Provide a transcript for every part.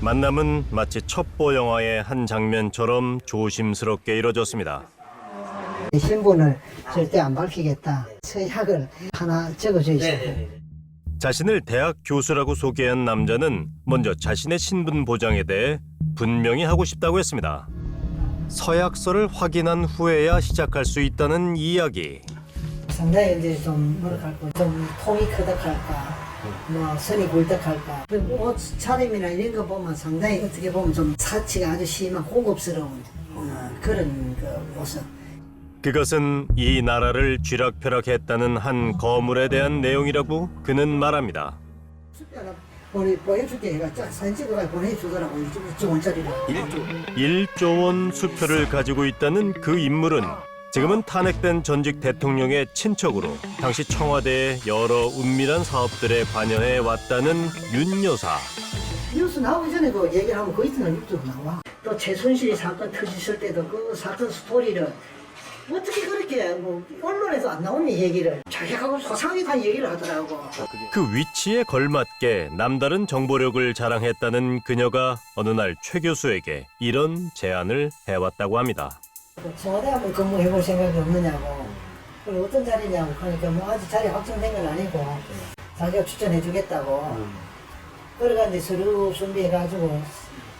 만남은 마치 첩보 영화의 한 장면처럼 조심스럽게 이뤄졌습니다. 신분을 절대 안 밝히겠다. 서약을 하나 적어주십시오. 자신을 대학 교수라고 소개한 남자는 먼저 자신의 신분 보장에 대해 분명히 하고 싶다고 했습니다. 서약서를 확인한 후에야 시작할 수 있다는 이야기. 상당히 이제 좀 뭐랄까 좀 통이 커덕할까, 뭐 선이 굴덕할까. 옷 차림이나 이런 거 보면 상당히 어떻게 보면 좀 사치가 아주 심한 고급스러운 그런 그 모습. 그것은 이 나라를 쥐락펴락했다는 한 거물에 대한 내용이라고 그는 말합니다. 우리 보여줄게 해가 사진 찍어가 보내주더라고. 1조원짜리로. 1조 원 수표를 가지고 있다는 그 인물은 지금은 탄핵된 전직 대통령의 친척으로 당시 청와대의 여러 은밀한 사업들에 관여해 왔다는 윤 여사. 뉴스 나오기 전에 그 얘기를 하면 그 이튿날 뉴스로 나와. 또 최순실이 사건 터졌을 때도 그 사건 스토리를 어떻게 그렇게 뭐 언론에서 안 나오는 얘기를 자기하고 소상하게 다 얘기를 하더라고. 그 위치에 걸맞게 남다른 정보력을 자랑했다는 그녀가 어느 날 최 교수에게 이런 제안을 해왔다고 합니다. 청와대 한번 근무해볼 생각이 없느냐고. 그리고 어떤 자리냐고. 그러니까 뭐 아직 자리 확정된 건 아니고 자기가 추천해주겠다고. 그래가 이제 서류 준비해가지고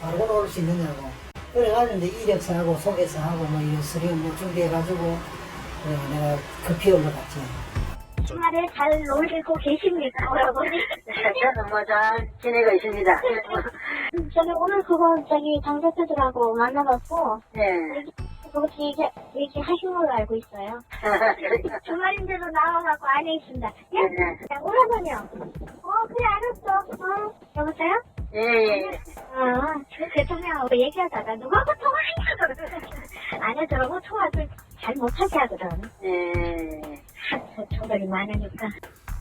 바로 올라올 수 있느냐고. 그래가지고 이제 이력서하고 소개서하고 뭐 이런 서류 뭐 준비해가지고 내가 급히 올라갔지. 주말에 잘 놀고 계십니까, 여러분? 저는 뭐 잘 지내고 있습니다. 저는 오늘 그거 장 대표들하고 만나봤고, 네. 그것이 얘기하신 걸로 알고 있어요. 주말인데도 나와갖고 안에 있습니다. 예? 오라버니요. 그래, 알았어. 여보세요? 예. 대통령하고 얘기하다가 누구하고 통화하냐고. 안 하더라고. 통화를 잘 못하게 하거든. 조달이 많으니까.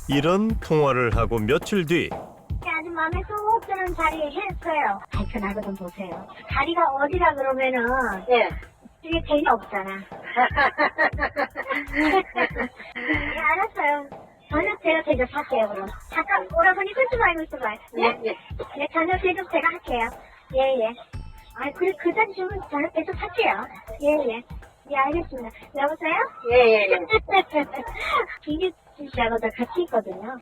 이런 통화를 하고 며칠 뒤 아주 마음에 쏙 드는 자리 했어요. 발표나거든 보세요. 자리가 어디라 그러면은 뒤에 대리 없잖아. 예, 알았어요. 저녁 제가 대접 할게요, 그럼. 잠깐 오라버니 끊지 말고 있어봐요. 네, 저녁 대접 제가 할게요. 예. 그래, 그 자리 주면 저녁 대접 할게요. 예, 알겠습니다. 여보세요? 예. 김규진 씨하고도 같이 있거든요.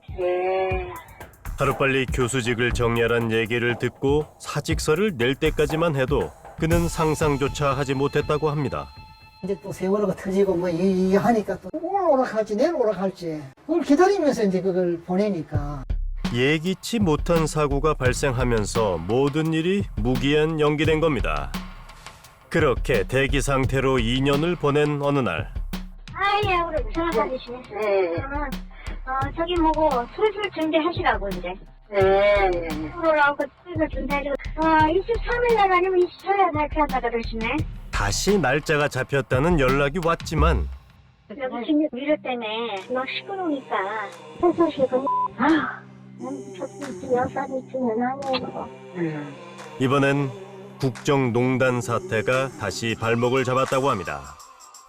하루빨리 교수직을 정리하란 얘기를 듣고 사직서를 낼 때까지만 해도 그는 상상조차 하지 못했다고 합니다. 이제 또 세월호가 터지고 뭐 이 하니까 또 오늘 오락할지 내일 오락할지 그걸 기다리면서 이제 그걸 보내니까. 예기치 못한 사고가 발생하면서 모든 일이 무기한 연기된 겁니다. 그렇게 대기 상태로 2년을 보낸 어느 날 예, 우리 전화 받으시네. 저기 뭐고 슬슬 준비하시라고 이제. 오라고 슬슬 준비하시고 23일 날 아니면 24일 발표한다 그러시네. 다시 날짜가 잡혔다는 연락이 왔지만 여기 진료 미래 때문에 막 시끄러우니까 소식은 저 여사도 있으면 하네요. 이번엔 국정농단 사태가 다시 발목을 잡았다고 합니다.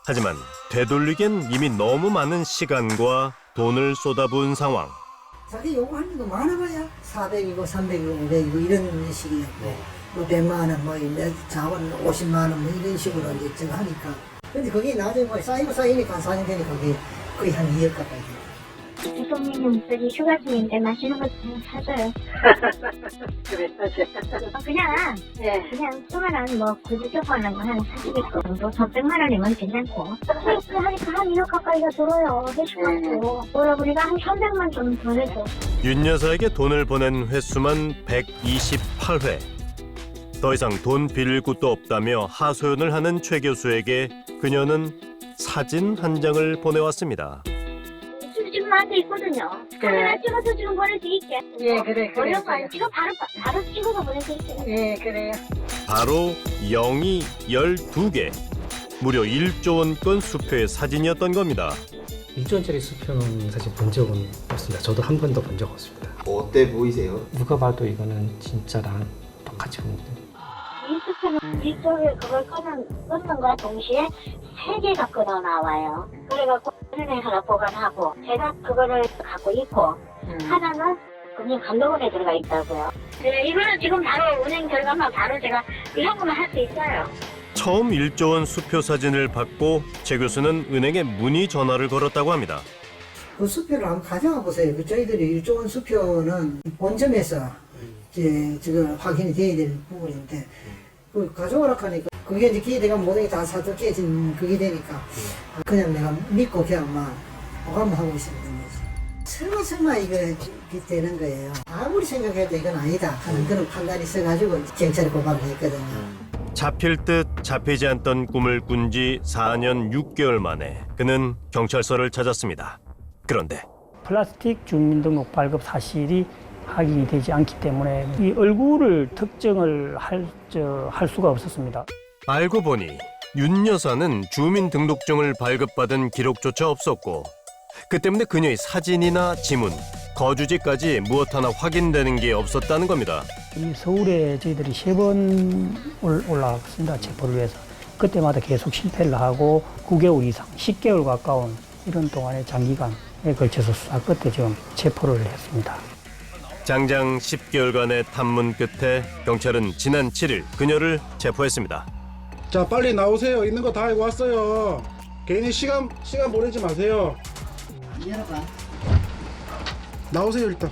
하지만 되돌리기엔 이미 너무 많은 시간과 돈을 쏟아부은 상황. 자기 요구하는 거 많아봐야 400이고 300이고 500이고 이런 식이었고 뭐 100만 원, 뭐 자원 50만 원 뭐 이런 식으로 이제 저거 하니까. 근데 그게 나중에 뭐 쌓이니까 4년 되니까 그게 거의 한 2억 가까이 돼요. 대통령님 저기 휴가 중인데 맛있는 거 좀 사줘요. 그래, 그냥 수만한 뭐 구두교환한 거한 40개 정도, 100만 원이면 괜찮고. 그러니까 하니까 한 2억 가까이가 들어요. 해주고 오라버니가 한 300만 좀 더 내줘. 윤 여사에게 돈을 보낸 횟수만 128회. 더 이상 돈 빌릴 곳도 없다며 하소연을 하는 최 교수에게 그녀는 사진 한 장을 보내왔습니다. 지금 나한테 있거든요. 카메라 찍어서 지금 보낼 수 있게. 그래. 어려운 거 아니야. 지금 바로 찍어서 보낼 수 있게. 그래요. 바로 0이 12개. 무려 1조 원권 수표의 사진이었던 겁니다. 1조 원짜리 수표는 사실 본 적은 없습니다. 저도 한 번도 본 적 없습니다. 어때 보이세요? 누가 봐도 이거는 진짜랑 똑같이 보입니다. 이 수표는 이쪽에 그걸 끊는 거와 동시에 3개가 끊어 나와요. 그래갖고 전에 하나 보관하고 제가 그거를 갖고 있고 하나는 금융 감독원에 들어가 있다고요. 네, 이거는 지금 바로 은행 결과만 바로 제가 이 현금을 할 수 있어요. 처음 1조 원 수표 사진을 받고 최 교수는 은행에 문의 전화를 걸었다고 합니다. 그 수표를 한번 가져와 보세요. 그 저희들이 1조 원 수표는 본점에서 이제 저거 확인이 돼야 될 부분인데 그 가져오라 하니까 그게 이제 기대가 모든 게 다 사도 깨진 그게 되니까 그냥 내가 믿고 그냥 막 보관만 하고 있으면 되는 거지. 설마 이거 되는 거예요. 아무리 생각해도 이건 아니다 하는 그런 판단이 있어가지고 경찰에 고발을 했거든요. 잡힐 듯 잡히지 않던 꿈을 꾼 지 4년 6개월 만에 그는 경찰서를 찾았습니다. 그런데 플라스틱 주민등록 발급 사실이 확인이 되지 않기 때문에 이 얼굴을 특정을 할 수가 없었습니다. 알고 보니 윤 여사는 주민등록증을 발급받은 기록조차 없었고 그 때문에 그녀의 사진이나 지문, 거주지까지 무엇 하나 확인되는 게 없었다는 겁니다. 이 서울에 저희들이 3번 올라갔습니다. 체포를 위해서. 그때마다 계속 실패를 하고 9개월 이상, 10개월 가까운 이런 동안의 장기간에 걸쳐서 수사 끝에 지금 체포를 했습니다. 장장 10개월간의 탐문 끝에 경찰은 지난 7일 그녀를 체포했습니다. 자, 빨리 나오세요. 있는 거 다 알고 왔어요. 괜히 시간 보내지 마세요. 열어봐. 나오세요, 일단.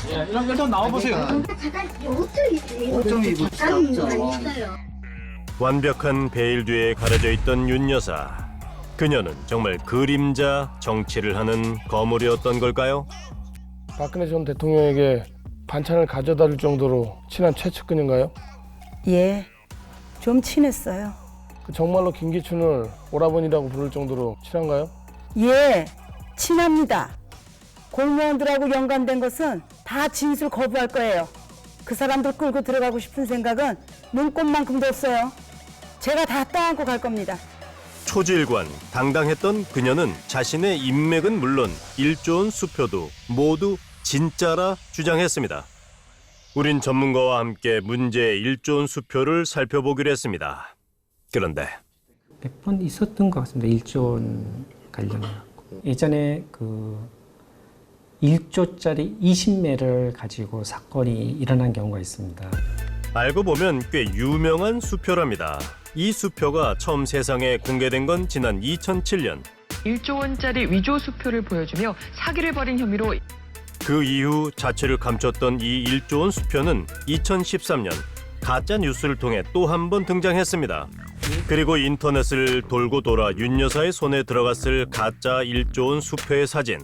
일단 나와보세요. 잠깐 옷좀 입으세요. 완벽한 베일 뒤에 가려져 있던 윤 여사. 그녀는 정말 그림자 정치를 하는 거물이었던 걸까요? 박근혜 전 대통령에게 반찬을 가져다 줄 정도로 친한 최측근인가요? 예, 좀 친했어요. 그 정말로 김기춘을 오라버니라고 부를 정도로 친한가요? 예, 친합니다. 공무원들하고 연관된 것은 다 진술 거부할 거예요. 그 사람들 끌고 들어가고 싶은 생각은 눈꼽만큼도 없어요. 제가 다 따안고 갈 겁니다. 초지일관, 당당했던 그녀는 자신의 인맥은 물론 1조 원 수표도 모두 진짜라 주장했습니다. 우린 전문가와 함께 문제의 1조 원 수표를 살펴보기로 했습니다. 그런데 몇 번 있었던 것 같습니다. 1조 원 관련해서. 예전에 그 1조짜리 20매를 가지고 사건이 일어난 경우가 있습니다. 알고 보면 꽤 유명한 수표랍니다. 이 수표가 처음 세상에 공개된 건 지난 2007년. 1조 원짜리 위조 수표를 보여주며 사기를 벌인 혐의로 그 이후 자취를 감췄던 이 1조 원 수표는 2013년 가짜 뉴스를 통해 또 한 번 등장했습니다. 그리고 인터넷을 돌고 돌아 윤 여사의 손에 들어갔을 가짜 1조 원 수표의 사진.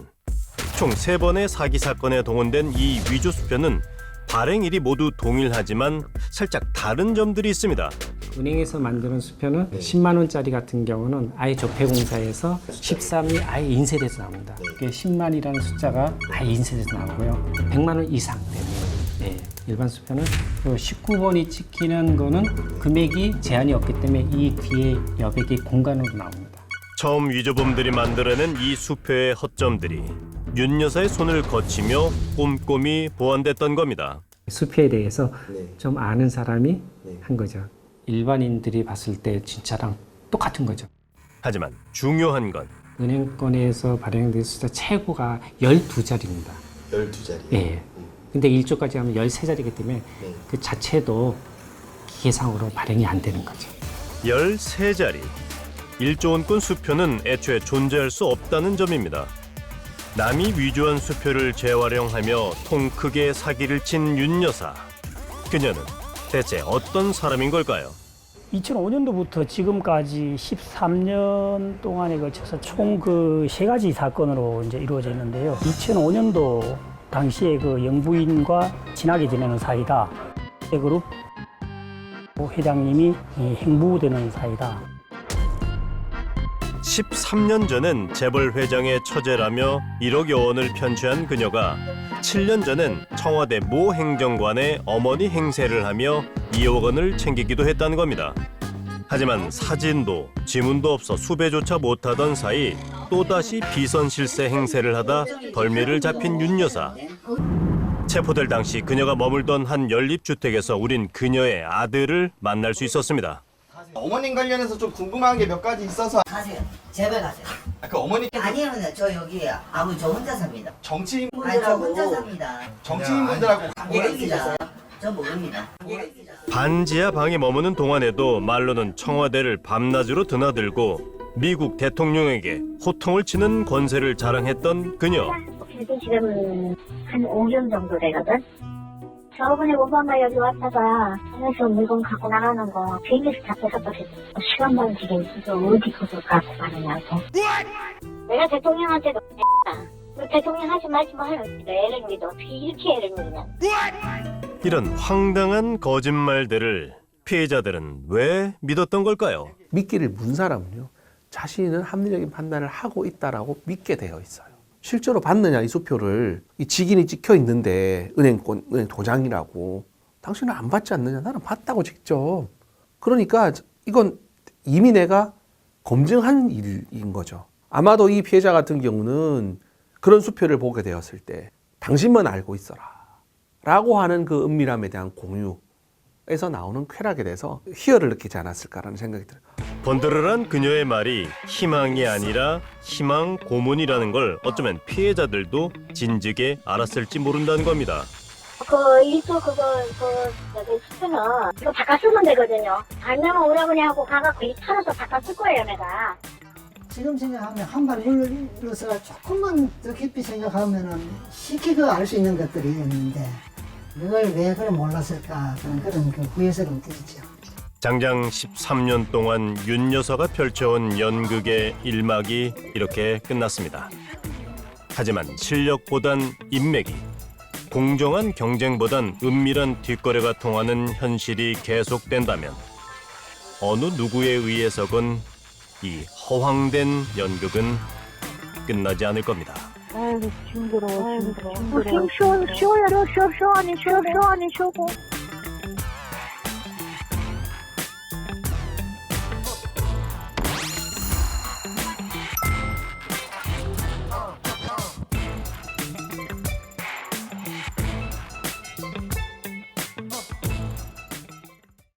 총 3번의 사기 사건에 동원된 이 위조 수표는 발행일이 모두 동일하지만 살짝 다른 점들이 있습니다. 은행에서 만드는 수표는 10만 원짜리 같은 경우는 아예 적폐공사에서 13이 아예 인쇄돼서 나옵니다. 그게 10만이라는 숫자가 아예 인쇄돼서 나오고요. 100만 원 이상 되는 일반 수표는 19번이 찍히는 거는 금액이 제한이 없기 때문에 이 뒤에 여백이 공간으로 나옵니다. 처음 위조범들이 만들어낸 이 수표의 허점들이 윤 여사의 손을 거치며 꼼꼼히 보완됐던 겁니다. 수표에 대해서 좀 아는 사람이 한 거죠. 일반인들이 봤을 때 진짜랑 똑같은 거죠. 하지만 중요한 건 은행권에서 발행된 숫자 최고가 12자리입니다. 12자리? 예. 근데 1조까지 하면 13자리이기 때문에 그 자체도 기계상으로 발행이 안 되는 거죠. 13자리. 1조 원권 수표는 애초에 존재할 수 없다는 점입니다. 남이 위조한 수표를 재활용하며 통 크게 사기를 친 윤 여사. 그녀는 대체 어떤 사람인 걸까요? 2005년도부터 지금까지 13년 동안에 걸쳐서 총 그 3가지 사건으로 이제 이루어져 있는데요. 2005년도 당시에 그 영부인과 친하게 지내는 사이다. 그룹 회장님이 행부되는 사이다. 13년 전엔 재벌 회장의 처제라며 1억여 원을 편취한 그녀가 7년 전엔 청와대 모 행정관의 어머니 행세를 하며 2억 원을 챙기기도 했다는 겁니다. 하지만 사진도 지문도 없어 수배조차 못하던 사이 또다시 비선실세 행세를 하다 덜미를 잡힌 윤 여사. 체포될 당시 그녀가 머물던 한 연립주택에서 우린 그녀의 아들을 만날 수 있었습니다. 어머님 관련해서 좀 궁금한 게 몇 가지 있어서. 가세요. 제발 가세요. 그 어머니께서 아니요, 저 여기 아무 저 혼자 삽니다. 아니, 저 정치인분들하고 혼자 삽니다. 정치인분들하고 관계가 있어요. 저 모릅니다. 반지하 방에 머무는 동안에도 말로는 청와대를 밤낮으로 드나들고 미국 대통령에게 호통을 치는 권세를 자랑했던 그녀. 그래도 지금 한 5년 정도 되거든. 저번에 오바마 여기 왔다가 안에서 물건 갖고 나가는 거 비행기에서 잡혀서 또 시간만 지게 있어서 어디 그걸 갖고 가느냐고. 내가 대통령한테도 대통령 하지 말지 마 하는 애를 믿어. 어떻게 이렇게 애를 믿냐. 이런 황당한 거짓말들을 피해자들은 왜 믿었던 걸까요? 미끼를 문 사람은요, 자신은 합리적인 판단을 하고 있다라고 믿게 되어 있어요. 실제로 받느냐 이 수표를, 이 직인이 찍혀 있는데 은행 도장이라고, 당신은 안 받지 않느냐? 나는 받다고 직접. 그러니까 이건 이미 내가 검증한 일인 거죠. 아마도 이 피해자 같은 경우는 그런 수표를 보게 되었을 때 당신만 알고 있어라 라고 하는 그 은밀함에 대한 공유에서 나오는 쾌락에 대해서 희열을 느끼지 않았을까라는 생각이 들어요. 번드르란 그녀의 말이 희망이 아니라 희망 고문이라는 걸 어쩌면 피해자들도 진즉에 알았을지 모른다는 겁니다. 일도 여기 수표는 이거 바꿔 쓰면 되거든요. 알면 오라버니 하고 가갖고 이 털어서 바꿔 쓸 거예요, 내가. 지금 생각하면 한 발 물러서 조금만 더 깊이 생각하면은 쉽게 알 수 있는 것들이 있는데 그걸 왜 그걸 몰랐을까 그런 그 후회스러움이 들죠. 장장 13년 동안 윤 여사가 펼쳐온 연극의 일막이 이렇게 끝났습니다. 하지만 실력보단 인맥이, 공정한 경쟁보단 은밀한 뒷거래가 통하는 현실이 계속된다면 어느 누구에 의해서건 이 허황된 연극은 끝나지 않을 겁니다. 아이고 힘들어. 쉬어야 돼. 쉬어 아니 쉬고.